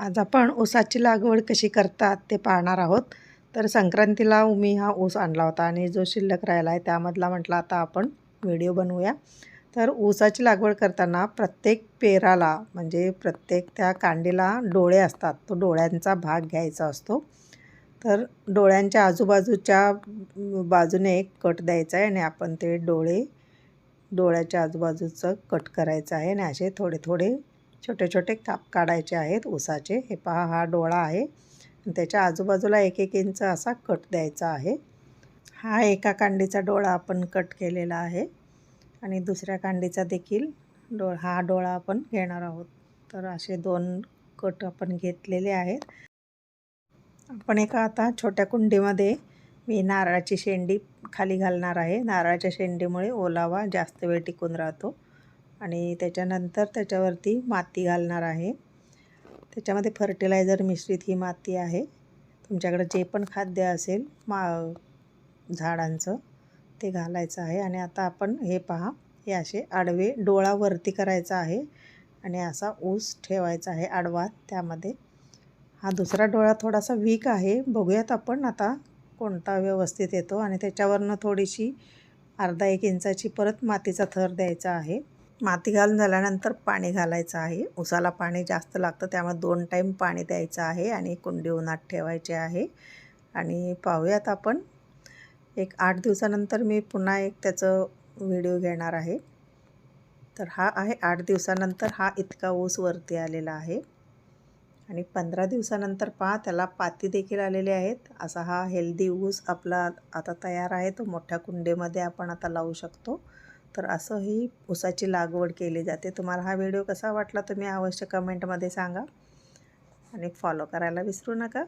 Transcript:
आज आपण ऊसाची लागवड कशी करतात ते पाहणार आहोत. तर संक्रांतीला मी हा ऊस आणला होता आणि जो शिल्लक राहिला आहे त्यामधला म्हटलं आता आपण व्हिडिओ बनवूया. तर ऊसाची लागवड करताना प्रत्येक पेराला म्हणजे प्रत्येक त्या कांडीला डोळे असतात. तो डोळ्यांचा भाग घ्यायचा असतो. तर डोळ्यांच्या आजूबाजूच्या बाजूने एक कट द्यायचा आहे आणि आपण ते डोळ्याच्या आजूबाजूचं कट करायचं आहे आणि असे थोडे थोडे छोटे छोटे काप काढायचे आहेत ऊसाचे. हे पहा, हा डोळा आहे आणि त्याच्या आजूबाजूला 1-1 इंच असा कट द्यायचा आहे. हा एका कांडीचा डोळा आपण कट केलेला आहे आणि दुसऱ्या कांडीचा देखील हा डोळा आपण घेणार आहोत. तर असे 2 कट आपण घेतलेले आहेत. आपण एका आता छोट्या कुंडीमध्ये मी नारळाची शेंडी खाली घालणार आहे. नारळाच्या शेंडीमुळे ओलावा जास्त वेळ टिकून राहतो आणि त्याच्यानंतर त्याच्यावरती माती घालणार आहे. त्याच्यामध्ये फर्टिलायझर मिश्रित ही माती आहे. तुमच्याकडे जे पण खाद्य असेल झाडांचं ते घालायचं आहे. आणि आता आपण हे पहा, हे असे आडवे डोळा वरती करायचा आहे आणि असा ऊस ठेवायचा आहे आडवा त्यामध्ये. हा दुसरा डोळा थोडासा वीक आहे. बघूयात आपण आता कोणता व्यवस्थित येतो. आणि त्याच्यावरनं थोडीशी अर्धा 1 इंचाची परत मातीचा थर द्यायचा आहे. माती घालून झाल्यानंतर पाणी घालायचं आहे. ऊसाला पाणी जास्त लागतं त्यामुळे 2 टाईम पाणी द्यायचं आहे आणि कुंडी उन्हात ठेवायची आहे. आणि पाहूयात आपण एक 8 दिवसानंतर मी पुन्हा एक त्याचं व्हिडिओ घेणार आहे. तर हा आहे 8 दिवसानंतर हा इतका ऊस वरती आलेला आहे. आणि 15 दिवसानंतर पहा, त्याला पाती देखील आलेले आहेत. असा हा हेल्दी ऊस आपला आता तयार आहे. तो मोठ्या कुंडीमध्ये आपण आता लावू शकतो. तर असं ही ऊसाची लागवड केली जाते. तुम्हाला हा व्हिडिओ कसा वाटला तुम्ही अवश्य कमेंटमध्ये सांगा आणि फॉलो करायला विसरू नका.